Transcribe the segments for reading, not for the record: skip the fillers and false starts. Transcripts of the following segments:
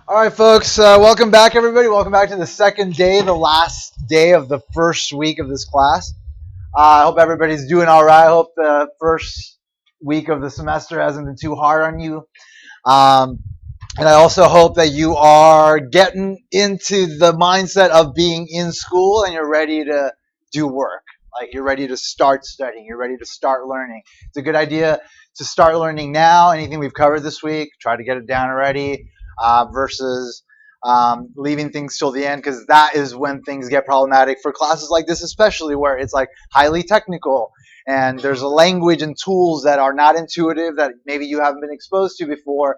All right, folks, welcome back, everybody. Welcome back to the second day, the last day of the first week of this class. I hope everybody's doing all right. I hope the first week of the semester hasn't been too hard on you. And I also hope that you are getting into the mindset of being in school and you're ready to do work. Like you're ready to start studying. You're ready to start learning. It's a good idea to start learning now. Anything we've covered this week, try to get it down already versus leaving things till the end, because that is when things get problematic for classes like this, especially where it's like highly technical and there's a language and tools that are not intuitive that maybe you haven't been exposed to before.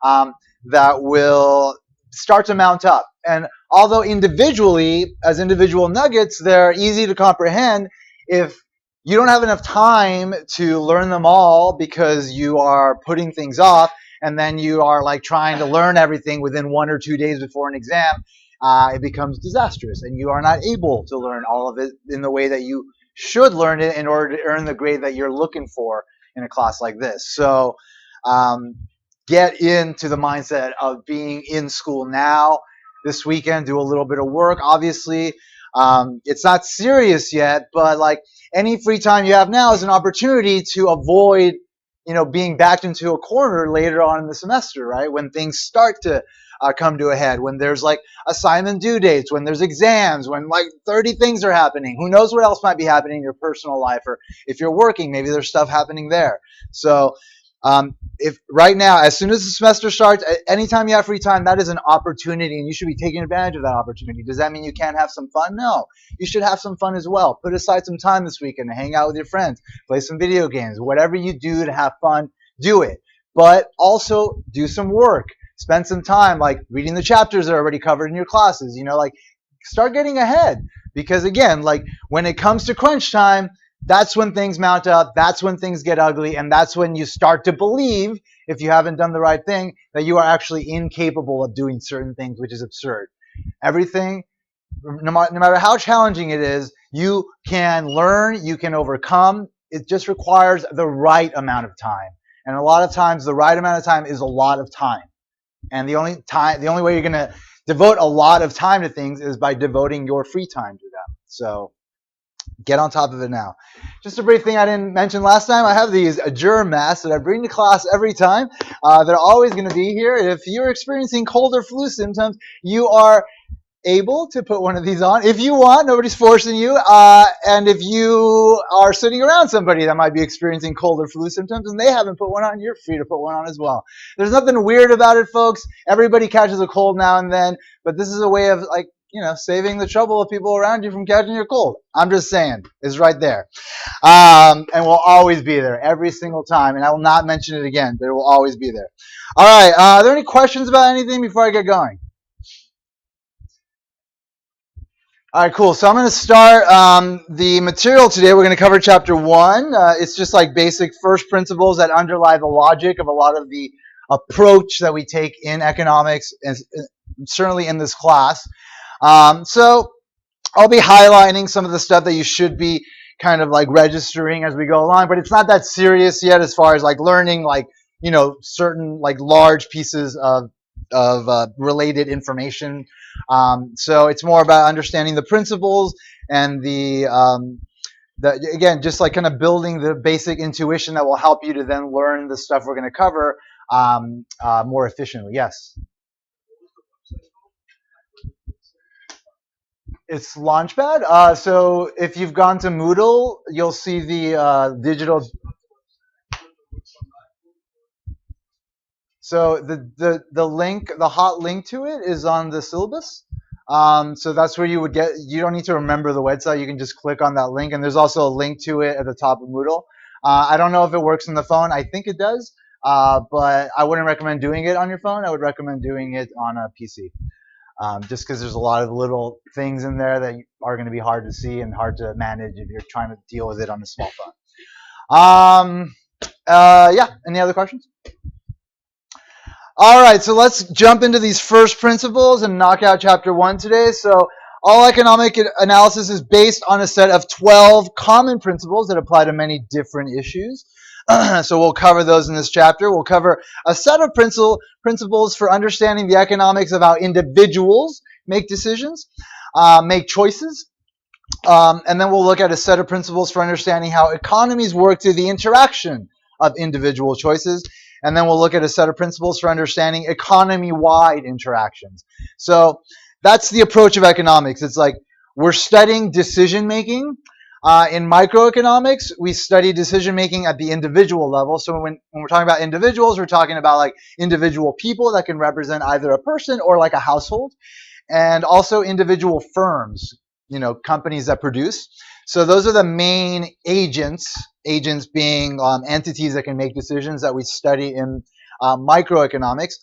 That will start to mount up. And although individually, as individual nuggets, they're easy to comprehend, if you don't have enough time to learn them all because you are putting things off, and then you are like trying to learn everything within 1 or 2 days before an exam, it becomes disastrous, and you are not able to learn all of it in the way that you should learn it in order to earn the grade that you're looking for in a class like this. So get into the mindset of being in school now. This weekend, do a little bit of work. Obviously, it's not serious yet, but like any free time you have now is an opportunity to avoid, being backed into a corner later on in the semester, right? When things start to come to a head, when there's like assignment due dates, when there's exams, when like 30 things are happening. Who knows what else might be happening in your personal life, or if you're working, maybe there's stuff happening there. So if right now, as soon as the semester starts, anytime you have free time, that is an opportunity, and you should be taking advantage of that opportunity. Does that mean you can't have some fun? No, you should have some fun as well. Put aside some time this weekend to hang out with your friends, play some video games, whatever you do to have fun, do it. But also do some work. Spend some time like reading the chapters that are already covered in your classes. Like start getting ahead, because again, like when it comes to crunch time, that's when things mount up, that's when things get ugly, and that's when you start to believe, if you haven't done the right thing, that you are actually incapable of doing certain things, which is absurd. Everything, no matter how challenging it is, you can learn, you can overcome. It just requires the right amount of time. And a lot of times, the right amount of time is a lot of time. And the only way you're going to devote a lot of time to things is by devoting your free time to them. So get on top of it now. Just a brief thing I didn't mention last time. I have these germ masks that I bring to class every time. They're always going to be here. If you're experiencing cold or flu symptoms, you are able to put one of these on if you want. Nobody's forcing you. And if you are sitting around somebody that might be experiencing cold or flu symptoms and they haven't put one on, you're free to put one on as well. There's nothing weird about it, folks. Everybody catches a cold now and then, but this is a way of saving the trouble of people around you from catching your cold. I'm just saying, it's right there. And will always be there every single time. And I will not mention it again, but it will always be there. All right, are there any questions about anything before I get going? All right, cool. So I'm going to start the material today. We're going to cover Chapter 1. It's just like basic first principles that underlie the logic of a lot of the approach that we take in economics, and certainly in this class. So I'll be highlighting some of the stuff that you should be kind of like registering as we go along, but it's not that serious yet as far as like learning like, certain like large pieces of related information. So it's more about understanding the principles and again, just like kind of building the basic intuition that will help you to then learn the stuff we're going to cover more efficiently. Yes? It's Launchpad. So if you've gone to Moodle, you'll see the digital. So the link, the hot link to it is on the syllabus. So that's where you would get. You don't need to remember the website. You can just click on that link, and there's also a link to it at the top of Moodle. I don't know if it works on the phone. I think it does, but I wouldn't recommend doing it on your phone. I would recommend doing it on a PC. Just because there's a lot of little things in there that are going to be hard to see and hard to manage if you're trying to deal with it on a small phone. Yeah, any other questions? All right, so let's jump into these first principles and knock out Chapter 1 today. So all economic analysis is based on a set of 12 common principles that apply to many different issues. So we'll cover those in this chapter. We'll cover a set of principles for understanding the economics of how individuals make decisions, make choices, and then we'll look at a set of principles for understanding how economies work through the interaction of individual choices. And then we'll look at a set of principles for understanding economy-wide interactions. So that's the approach of economics. It's like we're studying decision-making. In microeconomics, we study decision-making at the individual level. So when we're talking about individuals, we're talking about like individual people that can represent either a person or like a household, and also individual firms, companies that produce. So those are the main agents being entities that can make decisions that we study in microeconomics.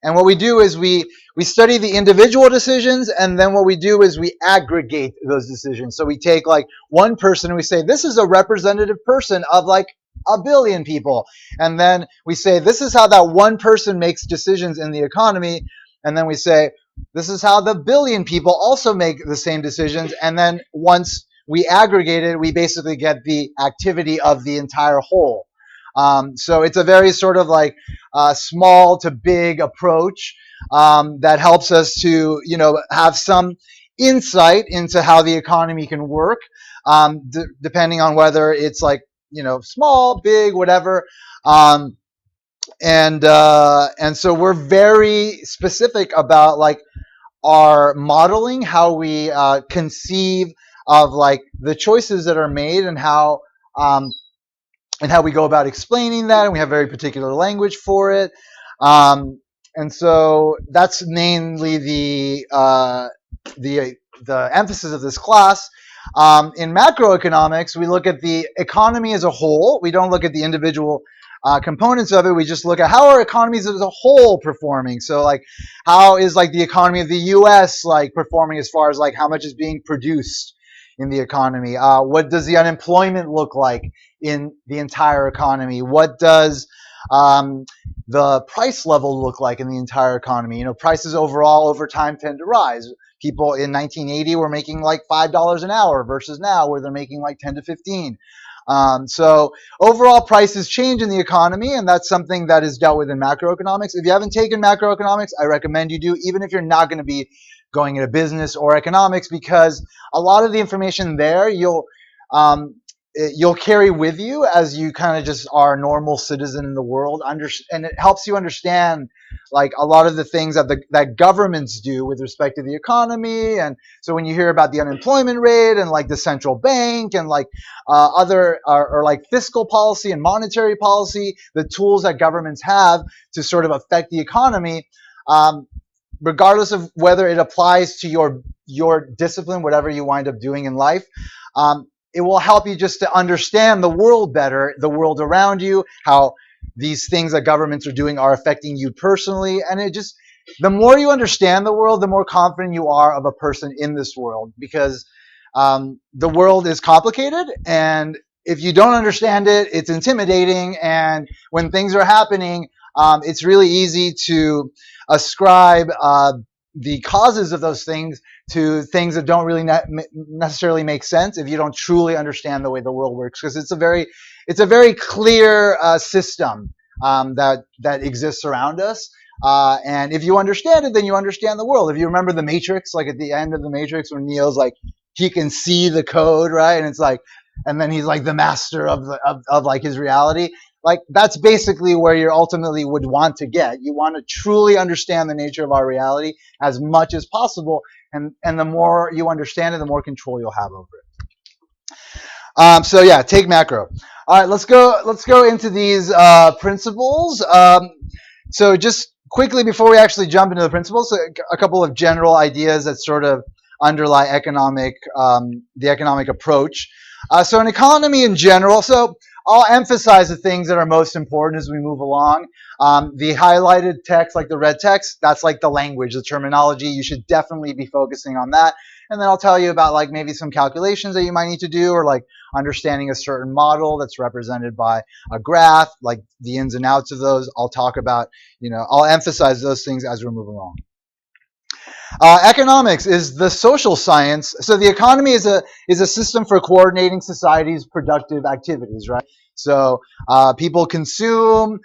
And what we do is we study the individual decisions, and then what we do is we aggregate those decisions. So we take like one person and we say, this is a representative person of like a billion people. And then we say, this is how that one person makes decisions in the economy. And then we say, this is how the billion people also make the same decisions. And then once we aggregate it, we basically get the activity of the entire whole. So it's a very sort of like small to big approach that helps us to, have some insight into how the economy can work, depending on whether it's like, small, big, whatever. And so we're very specific about like our modeling, how we conceive of like the choices that are made, and how we go about explaining that. And we have very particular language for it. And so that's mainly the emphasis of this class. In macroeconomics, we look at the economy as a whole. We don't look at the individual components of it. We just look at how are economies as a whole performing. So like how is like the economy of the US like performing as far as like how much is being produced in the economy? What does the unemployment look like in the entire economy? What does the price level look like in the entire economy? Prices overall over time tend to rise. People in 1980 were making like $5 an hour versus now where they're making like 10 to 15. So overall prices change in the economy, and that's something that is dealt with in macroeconomics. If you haven't taken macroeconomics, I recommend you do, even if you're not going to be going into business or economics, because a lot of the information there you'll carry with you as you kind of just are a normal citizen in the world, and it helps you understand like a lot of the things that governments do with respect to the economy. And so when you hear about the unemployment rate and like the central bank and like other or like fiscal policy and monetary policy, the tools that governments have to sort of affect the economy, regardless of whether it applies to your discipline, whatever you wind up doing in life, it will help you just to understand the world better, the world around you, how these things that governments are doing are affecting you personally. And the more you understand the world, the more confident you are of a person in this world, because the world is complicated, and if you don't understand it, it's intimidating. And when things are happening, it's really easy to ascribe the causes of those things to things that don't really necessarily make sense if you don't truly understand the way the world works, because it's a very clear system that exists around us. And if you understand it, then you understand the world. If you remember the Matrix, like at the end of the Matrix, when Neo's like, he can see the code, right? And it's like, and then he's like the master of like his reality. Like that's basically where you ultimately would want to get. You want to truly understand the nature of our reality as much as possible, and the more you understand it, the more control you'll have over it. So yeah, take macro. All right, let's go into these principles. So just quickly before we actually jump into the principles, a couple of general ideas that sort of underlie the economic approach. So an economy in general. So I'll emphasize the things that are most important as we move along. The highlighted text, like the red text, that's like the language, the terminology. You should definitely be focusing on that. And then I'll tell you about like maybe some calculations that you might need to do, or like understanding a certain model that's represented by a graph, like the ins and outs of those. I'll talk about, I'll emphasize those things as we're moving along. Economics is the social science. So the economy is a system for coordinating society's productive activities, right? So people consume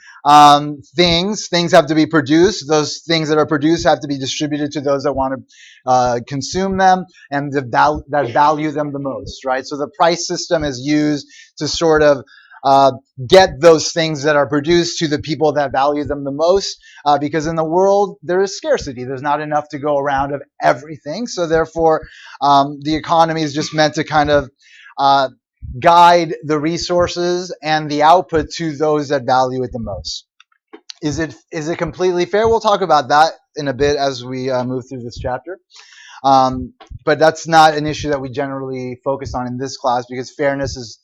things have to be produced. Those things that are produced have to be distributed to those that want to consume them and that value them the most, right? So the price system is used to sort of get those things that are produced to the people that value them the most, because in the world there is scarcity. There's not enough to go around of everything. So therefore, the economy is just meant to kind of guide the resources and the output to those that value it the most. Is it completely fair? We'll talk about that in a bit as we move through this chapter. But that's not an issue that we generally focus on in this class, because fairness is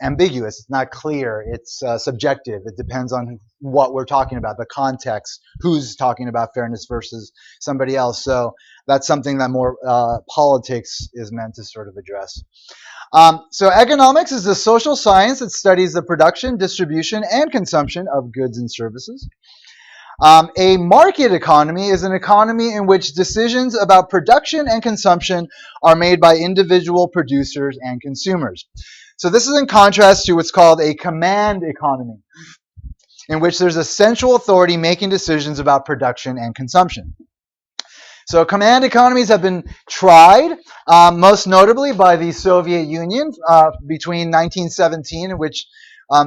ambiguous. It's not clear. It's subjective. It depends on what we're talking about, the context, who's talking about fairness versus somebody else. So that's something that more politics is meant to sort of address. So economics is the social science that studies the production, distribution, and consumption of goods and services. A market economy is an economy in which decisions about production and consumption are made by individual producers and consumers. So this is in contrast to what's called a command economy, in which there's a central authority making decisions about production and consumption. So command economies have been tried, most notably by the Soviet Union between 1917, in which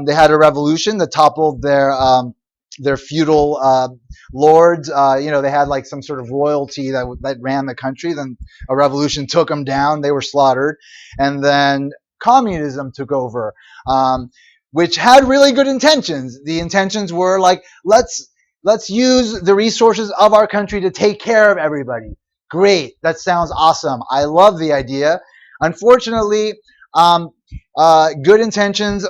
they had a revolution that toppled their feudal lords. They had like some sort of royalty that ran the country. Then a revolution took them down. They were slaughtered. And then communism took over, which had really good intentions. The intentions were like, let's use the resources of our country to take care of everybody. Great. That sounds awesome. I love the idea. Unfortunately, good intentions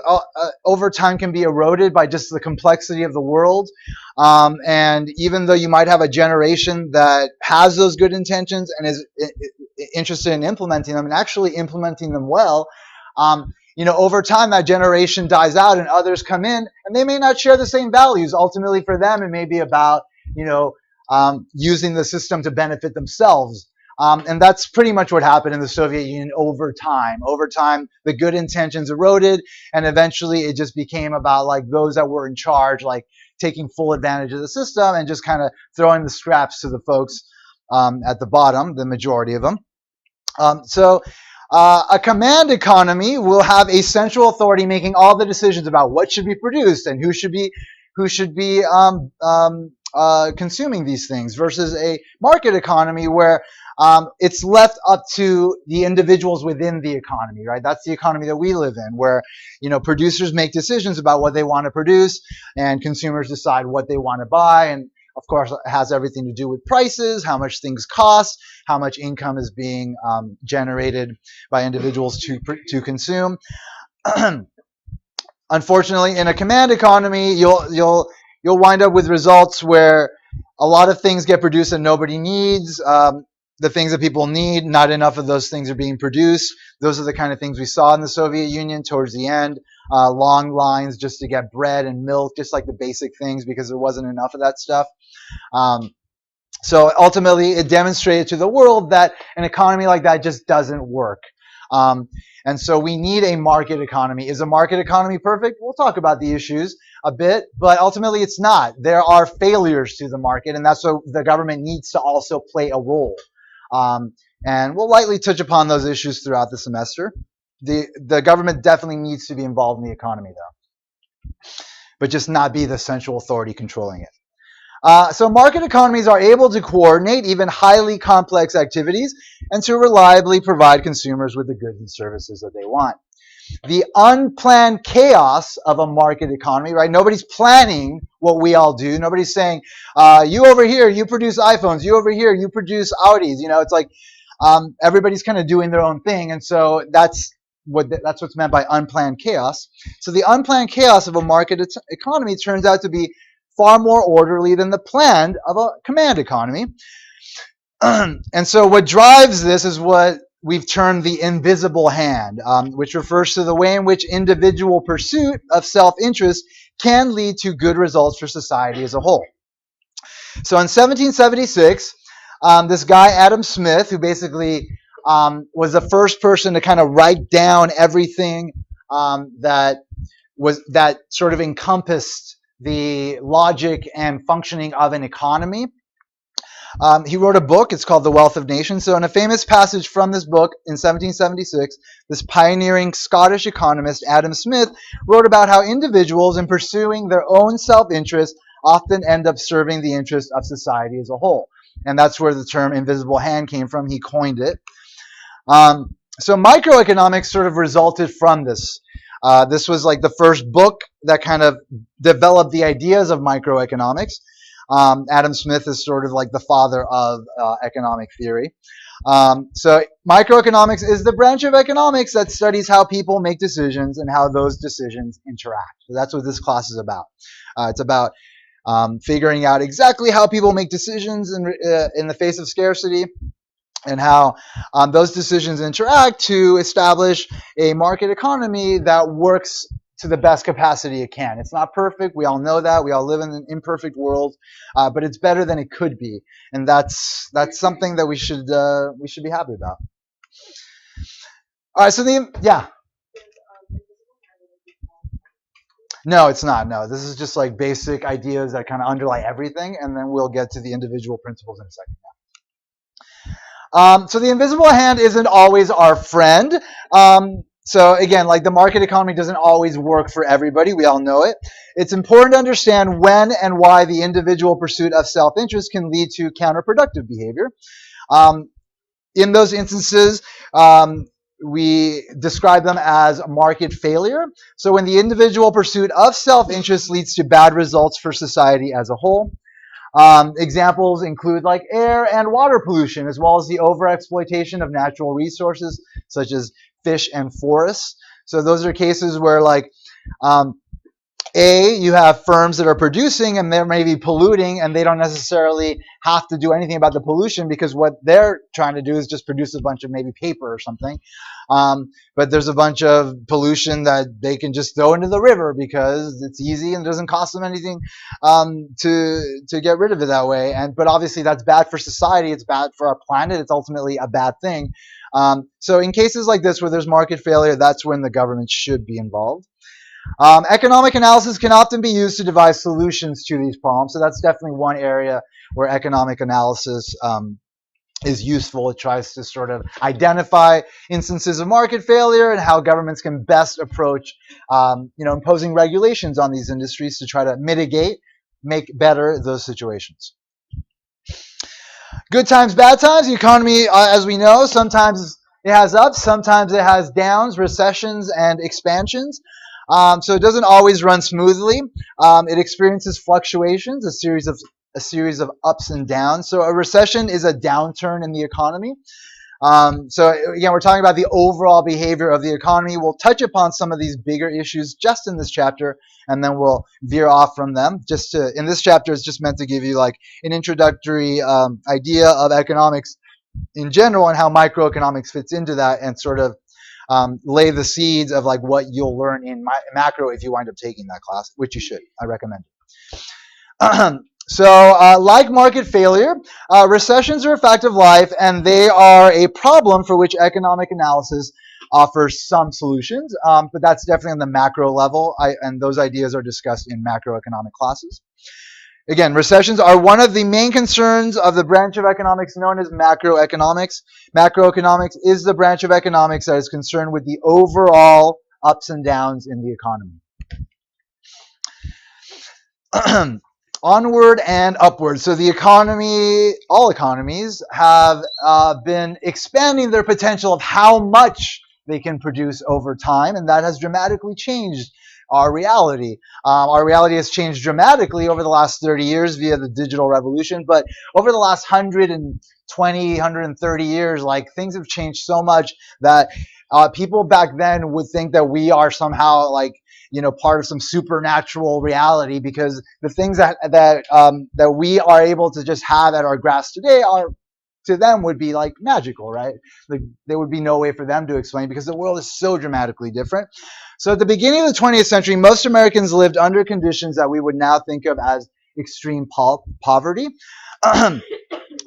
over time can be eroded by just the complexity of the world. And even though you might have a generation that has those good intentions and is interested in implementing them and actually implementing them well, over time that generation dies out and others come in and they may not share the same values. Ultimately for them, it may be about, using the system to benefit themselves. And that's pretty much what happened in the Soviet Union over time. Over time, the good intentions eroded, and eventually it just became about like those that were in charge, like taking full advantage of the system and just kind of throwing the scraps to the folks at the bottom, the majority of them. A command economy will have a central authority making all the decisions about what should be produced and who should be consuming these things, versus a market economy where it's left up to the individuals within the economy, right? That's the economy that we live in, where producers make decisions about what they want to produce and consumers decide what they want to buy. And of course, it has everything to do with prices, how much things cost, how much income is being generated by individuals to consume. Unfortunately, in a command economy, you'll wind up with results where a lot of things get produced that nobody needs. The things that people need, not enough of those things are being produced. Those are the kind of things we saw in the Soviet Union towards the end. Long lines just to get bread and milk, just like the basic things, because there wasn't enough of that stuff. So ultimately, it demonstrated to the world that an economy like that just doesn't work. And so we need a market economy. Is a market economy perfect? We'll talk about the issues a bit, but ultimately it's not. There are failures to the market, and that's what the government needs to also play a role. And we'll lightly touch upon those issues throughout the semester. The government definitely needs to be involved in the economy, though, but just not be the central authority controlling it. So market economies are able to coordinate even highly complex activities and to reliably provide consumers with the goods and services that they want. The unplanned chaos of a market economy, right? Nobody's planning what we all do. Nobody's saying, you over here, you produce iPhones. You over here, you produce Audis. It's like everybody's kind of doing their own thing. And so that's what's meant by unplanned chaos. So the unplanned chaos of a market economy turns out to be far more orderly than the planned of a command economy. And so what drives this is what we've termed the invisible hand, which refers to the way in which individual pursuit of self-interest can lead to good results for society as a whole. So in 1776, this guy, Adam Smith, who basically was the first person to kind of write down everything that was that sort of encompassed the logic and functioning of an economy. He wrote a book. It's called The Wealth of Nations. So in a famous passage from this book in 1776, this pioneering Scottish economist, Adam Smith, wrote about how individuals, in pursuing their own self-interest, often end up serving the interest of society as a whole. And that's where the term invisible hand came from. He coined it. So microeconomics sort of resulted from this. This was like the first book that kind of developed the ideas of microeconomics. Adam Smith is sort of like the father of economic theory. So microeconomics is the branch of economics that studies how people make decisions and how those decisions interact. So that's what this class is about. It's about figuring out exactly how people make decisions in the face of scarcity, and how those decisions interact to establish a market economy that works to the best capacity it can. It's not perfect. We all know that. We all live in an imperfect world, but it's better than it could be, and that's something that we should be happy about. All right. So no, it's not. No, this is just like basic ideas that kind of underlie everything, and then we'll get to the individual principles in a second. So the invisible hand isn't always our friend. So again, like the market economy doesn't always work for everybody. We all know it. It's important to understand when and why the individual pursuit of self-interest can lead to counterproductive behavior. In those instances, we describe them as market failure. So when the individual pursuit of self-interest leads to bad results for society as a whole. Examples include like air and water pollution, as well as the overexploitation of natural resources such as fish and forests. So those are cases where like you have firms that are producing and they may be polluting, and they don't necessarily have to do anything about the pollution because what they're trying to do is just produce a bunch of maybe paper or something. But there's a bunch of pollution that they can just throw into the river because it's easy and doesn't cost them anything to get rid of it that way. But obviously that's bad for society. It's bad for our planet. It's ultimately a bad thing. So in cases like this where there's market failure, that's when the government should be involved. Economic analysis can often be used to devise solutions to these problems. So that's definitely one area where economic analysis is useful. It tries to sort of identify instances of market failure and how governments can best approach imposing regulations on these industries to try to make better those situations. Good times, bad times. The economy, as we know, sometimes it has ups, sometimes it has downs, recessions, and expansions. So it doesn't always run smoothly. It experiences fluctuations, a series of ups and downs. So a recession is a downturn in the economy. So again, we're talking about the overall behavior of the economy. We'll touch upon some of these bigger issues just in this chapter, and then we'll veer off from them. In this chapter, it's just meant to give you like an introductory idea of economics in general and how microeconomics fits into that, and sort of lay the seeds of like what you'll learn in macro if you wind up taking that class, which you should. I recommend it. So like market failure, recessions are a fact of life, and they are a problem for which economic analysis offers some solutions, but that's definitely on the macro level, and those ideas are discussed in macroeconomic classes. Again, recessions are one of the main concerns of the branch of economics known as macroeconomics. Macroeconomics is the branch of economics that is concerned with the overall ups and downs in the economy. Onward and upward. So the economy, all economies, have been expanding their potential of how much they can produce over time, and that has dramatically changed our reality. Our reality has changed dramatically over the last 30 years via the digital revolution, but over the last 120, 130 years, like things have changed so much that people back then would think that we are somehow like, part of some supernatural reality, because the things that we are able to just have at our grasp today are, to them, would be like magical, right? Like, there would be no way for them to explain because the world is so dramatically different. So at the beginning of the 20th century, most Americans lived under conditions that we would now think of as extreme poverty.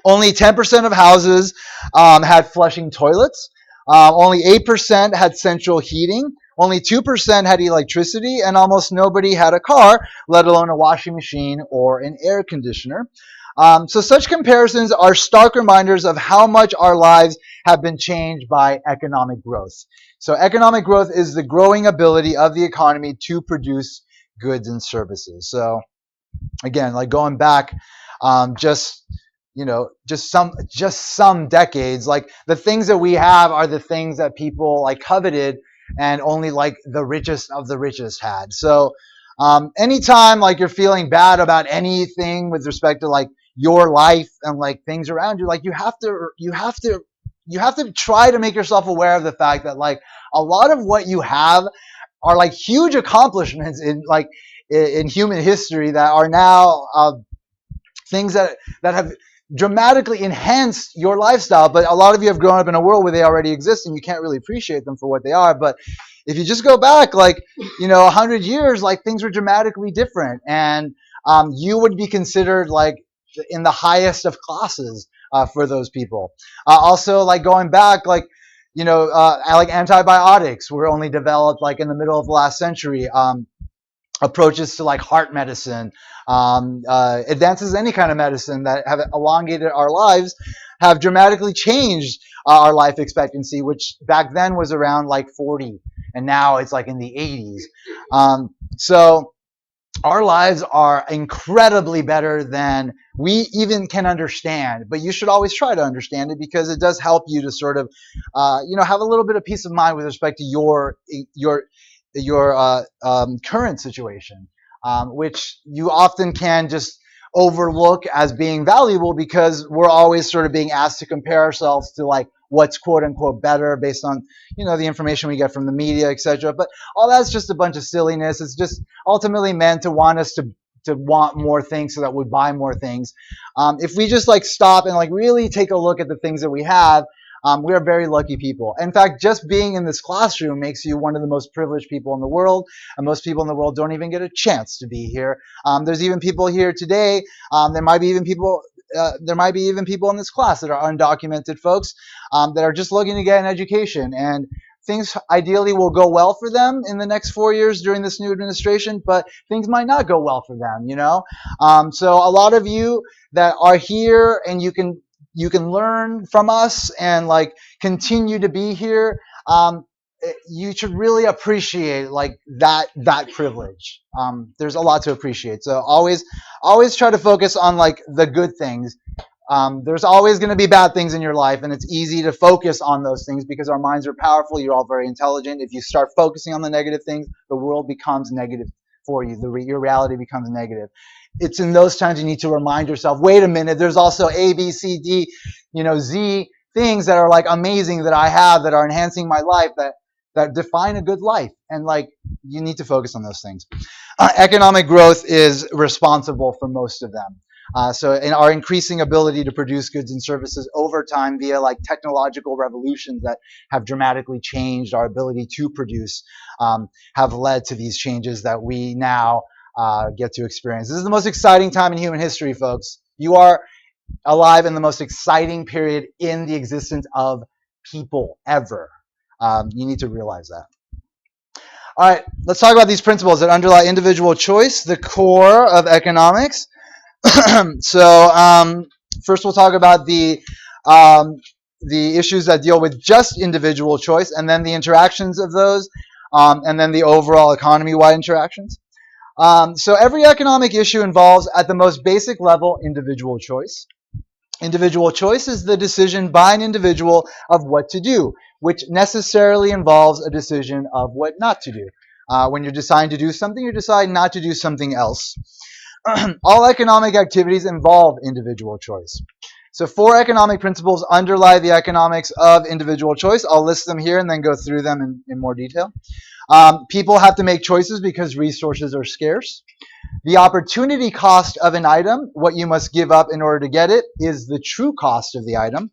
Only 10% of houses had flushing toilets. Only 8% had central heating. Only 2% had electricity, and almost nobody had a car, let alone a washing machine or an air conditioner. So such comparisons are stark reminders of how much our lives have been changed by economic growth. So economic growth is the growing ability of the economy to produce goods and services. So again, like going back, just just some decades, like the things that we have are the things that people like coveted, and only like the richest of the richest had. So anytime like you're feeling bad about anything with respect to like your life and like things around you, like you have to try to make yourself aware of the fact that like a lot of what you have are like huge accomplishments in human history that are now things that have dramatically enhanced your lifestyle. But a lot of you have grown up in a world where they already exist and you can't really appreciate them for what they are. But if you just go back like 100 years, like things were dramatically different, and you would be considered like in the highest of classes for those people. Also, like going back, like like antibiotics were only developed like in the middle of the last century. Approaches to like heart medicine, advances in any kind of medicine that have elongated our lives, have dramatically changed our life expectancy, which back then was around like 40, and now it's like in the 80s. So our lives are incredibly better than we even can understand, but you should always try to understand it, because it does help you to sort of have a little bit of peace of mind with respect to your current situation, which you often can just overlook as being valuable, because we're always sort of being asked to compare ourselves to like what's quote unquote better based on the information we get from the media, etc. But all that's just a bunch of silliness. It's just ultimately meant to want us to want more things so that we buy more things. If we just like stop and like really take a look at the things that we have, we are very lucky people. In fact, just being in this classroom makes you one of the most privileged people in the world, and most people in the world don't even get a chance to be here. There's even people here today. There might be even people. There might be even people in this class that are undocumented folks that are just looking to get an education, and things ideally will go well for them in the next 4 years during this new administration, but things might not go well for them. So a lot of you that are here, and you can learn from us and like continue to be here, you should really appreciate like that privilege. There's a lot to appreciate, so always try to focus on like the good things. There's always going to be bad things in your life, and it's easy to focus on those things because our minds are powerful. You're all very intelligent. If you start focusing on the negative things, the world becomes negative for you. Your reality becomes negative. It's in those times you need to remind yourself, wait a minute, there's also A, B, C, D, Z things that are like amazing that I have, that are enhancing my life, that define a good life. And like, you need to focus on those things. Economic growth is responsible for most of them. So in our increasing ability to produce goods and services over time via like technological revolutions that have dramatically changed our ability to produce, have led to these changes that we now get to experience. This is the most exciting time in human history, folks. You are alive in the most exciting period in the existence of people ever. You need to realize that. All right, let's talk about these principles that underlie individual choice, the core of economics. So first we'll talk about the issues that deal with just individual choice, and then the interactions of those, and then the overall economy-wide interactions. So every economic issue involves, at the most basic level, individual choice. Individual choice is the decision by an individual of what to do, which necessarily involves a decision of what not to do. When you're deciding to do something, you decide not to do something else. All economic activities involve individual choice. So 4 economic principles underlie the economics of individual choice. I'll list them here and then go through them in more detail. People have to make choices because resources are scarce. The opportunity cost of an item, what you must give up in order to get it, is the true cost of the item.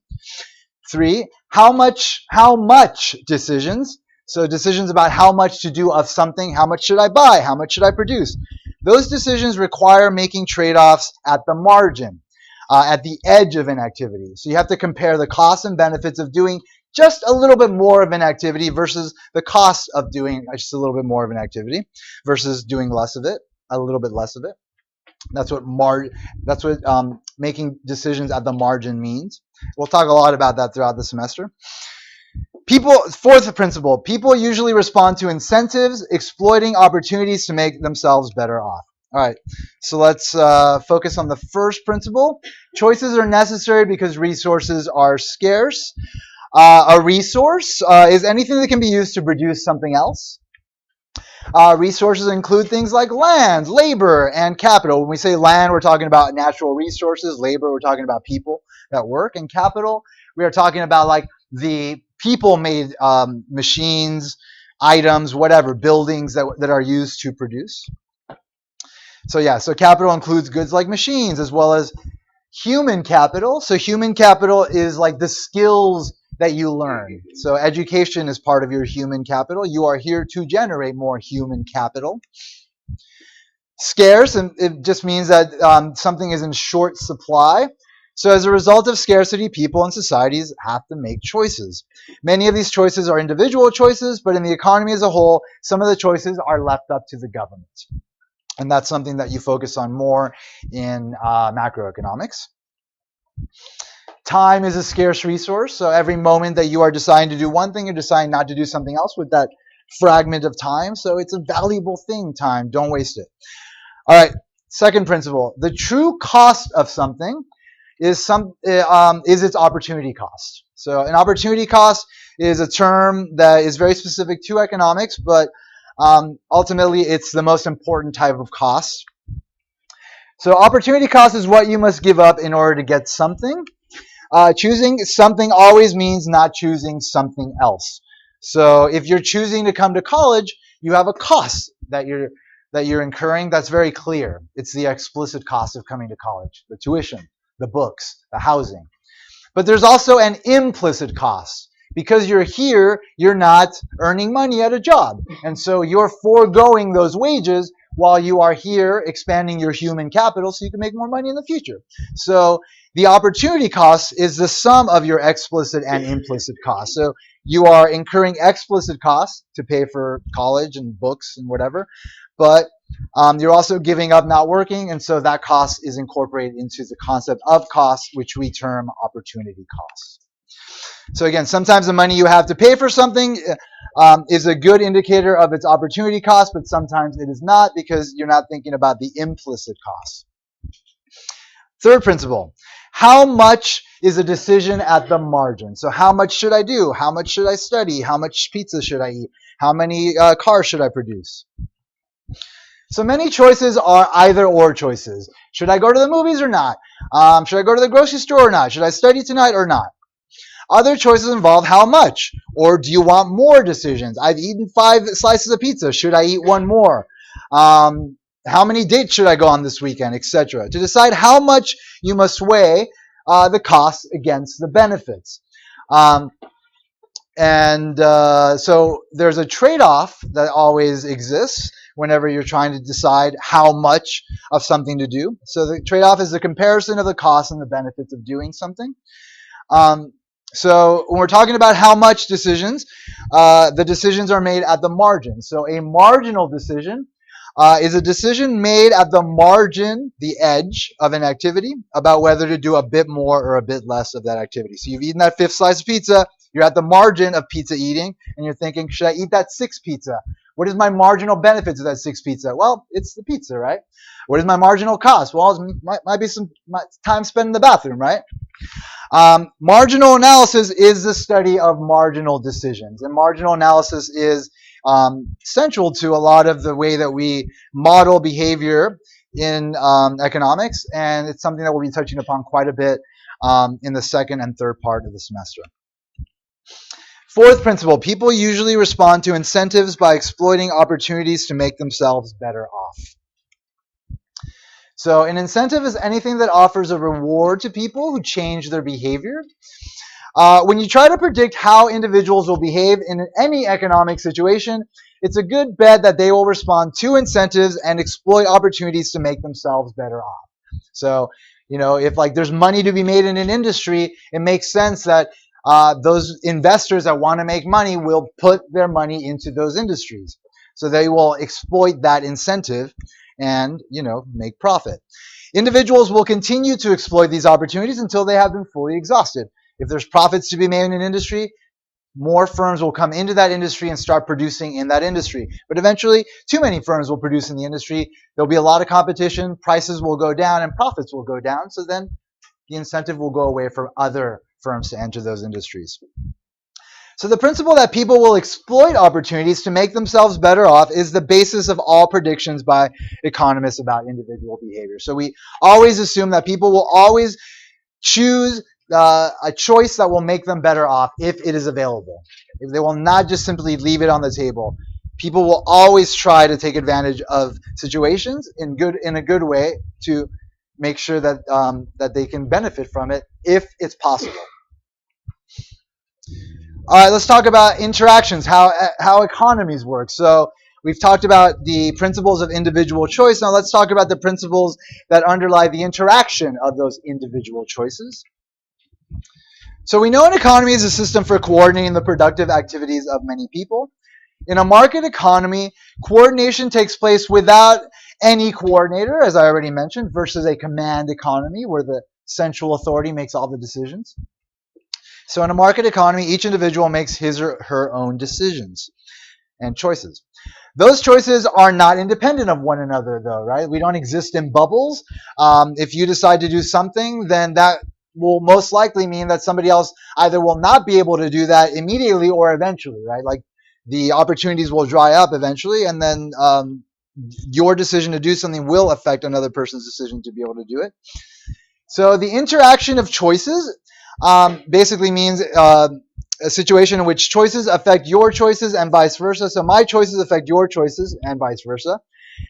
3, how much decisions. So decisions about how much to do of something. How much should I buy? How much should I produce? Those decisions require making trade-offs at the margin, at the edge of an activity. So you have to compare the costs and benefits of doing just a little bit more of an activity versus the cost of doing just a little bit more of an activity versus doing less of it, a little bit less of it. That's what making decisions at the margin means. We'll talk a lot about that throughout the semester. Fourth principle, people usually respond to incentives, exploiting opportunities to make themselves better off. All right, so let's focus on the first principle. Choices are necessary because resources are scarce. A resource is anything that can be used to produce something else. Resources include things like land, labor, and capital. When we say land, we're talking about natural resources. Labor, we're talking about people that work. And capital, we are talking about like the people-made machines, items, whatever, buildings that are used to produce. So capital includes goods like machines as well as human capital. So human capital is like the skills that you learn. So education is part of your human capital. You are here to generate more human capital. Scarce, and it just means that something is in short supply. So as a result of scarcity, people and societies have to make choices. Many of these choices are individual choices, but in the economy as a whole, some of the choices are left up to the government. And that's something that you focus on more in macroeconomics. Time is a scarce resource, so every moment that you are deciding to do one thing, you're deciding not to do something else with that fragment of time. So it's a valuable thing, time. Don't waste it. All right, second principle. The true cost of something is its opportunity cost. So an opportunity cost is a term that is very specific to economics, but ultimately it's the most important type of cost. So opportunity cost is what you must give up in order to get something. Choosing something always means not choosing something else. So if you're choosing to come to college, you have a cost that you're incurring. That's very clear. It's the explicit cost of coming to college: the tuition, the books, the housing. But there's also an implicit cost. Because you're here, you're not earning money at a job. And so you're foregoing those wages while you are here expanding your human capital so you can make more money in the future. So the opportunity cost is the sum of your explicit and implicit costs. So you are incurring explicit costs to pay for college and books and whatever, but you're also giving up not working, and so that cost is incorporated into the concept of cost, which we term opportunity cost. So again, sometimes the money you have to pay for something is a good indicator of its opportunity cost, but sometimes it is not because you're not thinking about the implicit cost. Third principle, how much is a decision at the margin? So how much should I do? How much should I study? How much pizza should I eat? How many cars should I produce? So many choices are either or choices. Should I go to the movies or not? Should I go to the grocery store or not? Should I study tonight or not? Other choices involve how much, or do you want more decisions? I've eaten 5 slices of pizza. Should I eat one more? How many dates should I go on this weekend, etc. To decide how much, you must weigh the costs against the benefits. So there's a trade-off that always exists whenever you're trying to decide how much of something to do. So the trade-off is the comparison of the costs and the benefits of doing something. So when we're talking about how much decisions, the decisions are made at the margin. So a marginal decision is a decision made at the margin, the edge of an activity, about whether to do a bit more or a bit less of that activity. So you've eaten that 5th slice of pizza, you're at the margin of pizza eating, and you're thinking, should I eat that 6th pizza? What is my marginal benefits of that 6th pizza? Well, it's the pizza, right? What is my marginal cost? Well, it might be some time spent in the bathroom, right? Marginal analysis is the study of marginal decisions, and marginal analysis is central to a lot of the way that we model behavior in economics, and it's something that we'll be touching upon quite a bit in the second and third part of the semester. Fourth principle, people usually respond to incentives by exploiting opportunities to make themselves better off. So an incentive is anything that offers a reward to people who change their behavior. When you try to predict how individuals will behave in any economic situation, it's a good bet that they will respond to incentives and exploit opportunities to make themselves better off. So, if like there's money to be made in an industry, it makes sense that those investors that want to make money will put their money into those industries. So they will exploit that incentive and, make profit. Individuals will continue to exploit these opportunities until they have been fully exhausted. If there's profits to be made in an industry, more firms will come into that industry and start producing in that industry. But eventually, too many firms will produce in the industry. There'll be a lot of competition, prices will go down, and profits will go down. So then the incentive will go away for other firms to enter those industries. So the principle that people will exploit opportunities to make themselves better off is the basis of all predictions by economists about individual behavior. So we always assume that people will always choose a choice that will make them better off if it is available. If they will not just simply leave it on the table. People will always try to take advantage of situations in a good way to make sure that that they can benefit from it if it's possible. All right, let's talk about interactions, how economies work. So we've talked about the principles of individual choice. Now let's talk about the principles that underlie the interaction of those individual choices. So we know an economy is a system for coordinating the productive activities of many people. In a market economy, coordination takes place without any coordinator, as I already mentioned, versus a command economy where the central authority makes all the decisions. So in a market economy, each individual makes his or her own decisions and choices. Those choices are not independent of one another, though, right? We don't exist in bubbles. If you decide to do something, then that will most likely mean that somebody else either will not be able to do that immediately or eventually, right? Like the opportunities will dry up eventually, and then your decision to do something will affect another person's decision to be able to do it. So the interaction of choices basically means a situation in which choices affect your choices and vice versa. So my choices affect your choices and vice versa.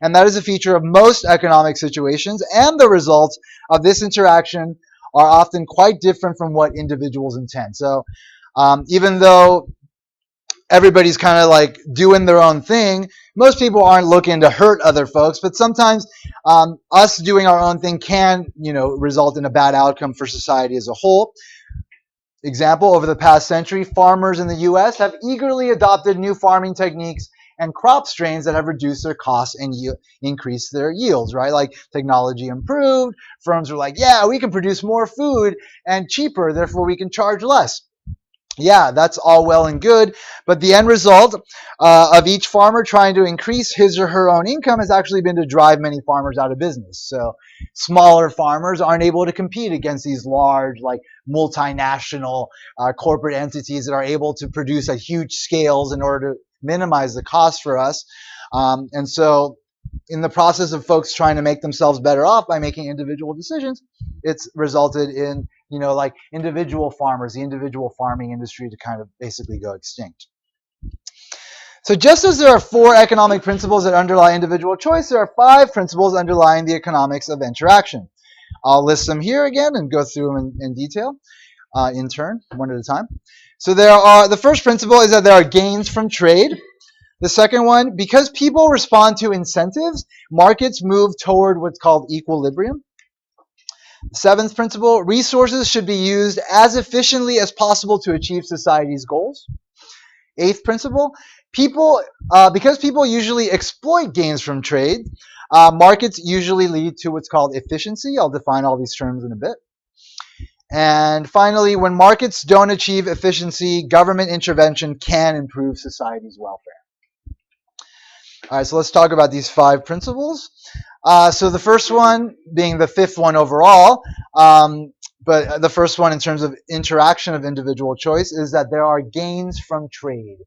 And that is a feature of most economic situations, and the results of this interaction are often quite different from what individuals intend. So even though everybody's kind of like doing their own thing, most people aren't looking to hurt other folks, but sometimes us doing our own thing can, result in a bad outcome for society as a whole. Example, over the past century, farmers in the U.S. have eagerly adopted new farming techniques and crop strains that have reduced their costs and increased their yields, right? Like technology improved, firms are like, yeah, we can produce more food and cheaper, therefore we can charge less. Yeah, that's all well and good, but the end result of each farmer trying to increase his or her own income has actually been to drive many farmers out of business. So smaller farmers aren't able to compete against these large, like multinational corporate entities that are able to produce at huge scales in order to minimize the cost for us. And so in the process of folks trying to make themselves better off by making individual decisions, it's resulted in like individual farmers, the individual farming industry to kind of basically go extinct. So just as there are 4 economic principles that underlie individual choice, there are 5 principles underlying the economics of interaction. I'll list them here again and go through them in detail in turn, one at a time. So the first principle is that there are gains from trade. The second one, because people respond to incentives, markets move toward what's called equilibrium. Seventh principle, resources should be used as efficiently as possible to achieve society's goals. Eighth principle, because people usually exploit gains from trade, markets usually lead to what's called efficiency. I'll define all these terms in a bit. And finally, when markets don't achieve efficiency, government intervention can improve society's welfare. All right, so let's talk about these 5 principles. So the first one being the 5th one overall, but the first one in terms of interaction of individual choice is that there are gains from trade.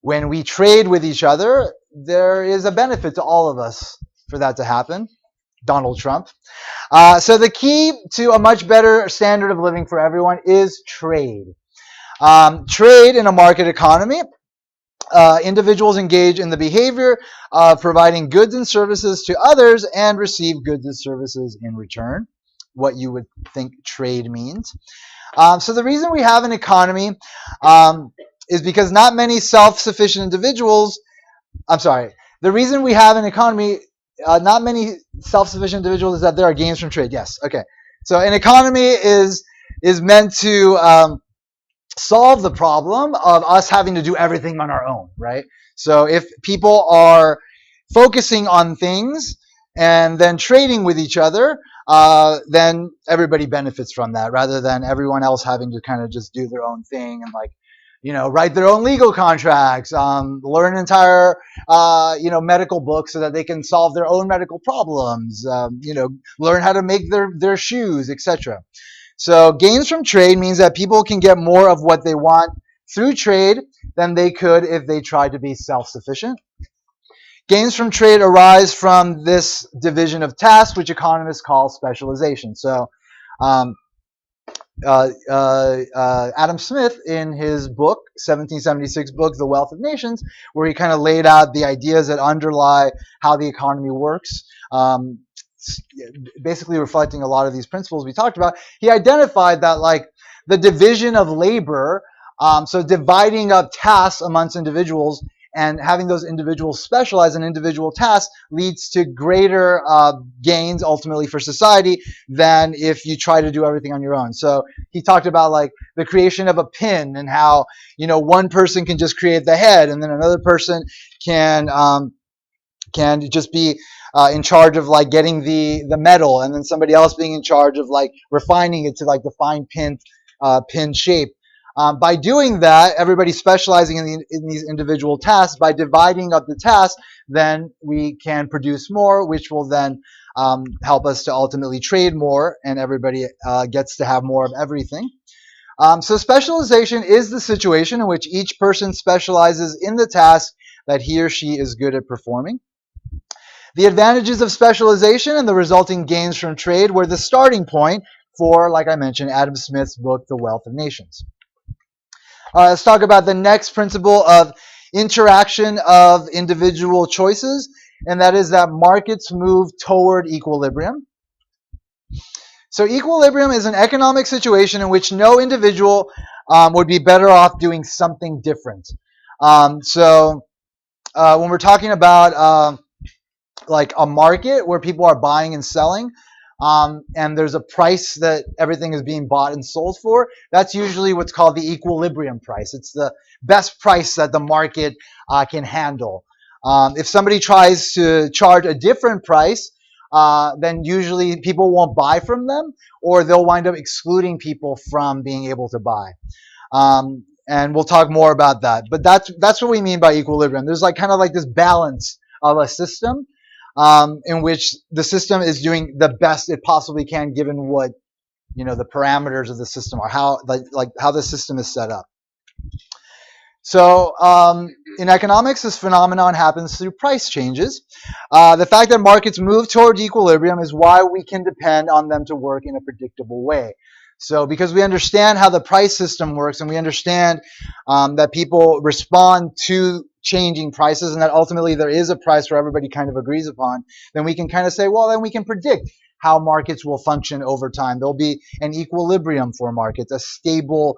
When we trade with each other, there is a benefit to all of us for that to happen. Donald Trump. So the key to a much better standard of living for everyone is trade. Trade in a market economy. Individuals engage in the behavior of providing goods and services to others and receive goods and services in return, what you would think trade means. So the reason we have an economy is because not many self-sufficient individuals, the reason we have an economy, not many self-sufficient individuals, is that there are gains from trade. Yes, okay. So an economy is is meant to solve the problem of us having to do everything on our own, right? So if people are focusing on things and then trading with each other, then everybody benefits from that rather than everyone else having to kind of just do their own thing and like, write their own legal contracts, learn entire, medical books so that they can solve their own medical problems, learn how to make their shoes, etc. So gains from trade means that people can get more of what they want through trade than they could if they tried to be self-sufficient. Gains from trade arise from this division of tasks, which economists call specialization. So um, Adam Smith, in his book, 1776 book, The Wealth of Nations, where he kind of laid out the ideas that underlie how the economy works, basically reflecting a lot of these principles we talked about, he identified that like the division of labor, so dividing up tasks amongst individuals and having those individuals specialize in individual tasks leads to greater gains ultimately for society than if you try to do everything on your own. So he talked about like the creation of a pin and how one person can just create the head and then another person can just be in charge of like getting the metal, and then somebody else being in charge of like refining it to like the fine pin shape. By doing that, everybody specializing in these individual tasks. By dividing up the tasks, then we can produce more, which will then help us to ultimately trade more, and everybody gets to have more of everything. So specialization is the situation in which each person specializes in the task that he or she is good at performing. The advantages of specialization and the resulting gains from trade were the starting point for, like I mentioned, Adam Smith's book, The Wealth of Nations. Let's talk about the next principle of interaction of individual choices, and that is that markets move toward equilibrium. So equilibrium is an economic situation in which no individual would be better off doing something different. So when we're talking about like a market where people are buying and selling, and there's a price that everything is being bought and sold for, that's usually what's called the equilibrium price. It's the best price that the market can handle. If somebody tries to charge a different price, then usually people won't buy from them, or they'll wind up excluding people from being able to buy. And we'll talk more about that. But that's what we mean by equilibrium. There's like kind of like this balance of a system in which the system is doing the best it possibly can given what the parameters of the system are, how the system is set up. So in economics, this phenomenon happens through price changes. The fact that markets move toward equilibrium is why we can depend on them to work in a predictable way. So because we understand how the price system works, and we understand that people respond to changing prices, and that ultimately there is a price where everybody kind of agrees upon, then we can kind of say, well, then we can predict how markets will function over time. There'll be an equilibrium for markets, a stable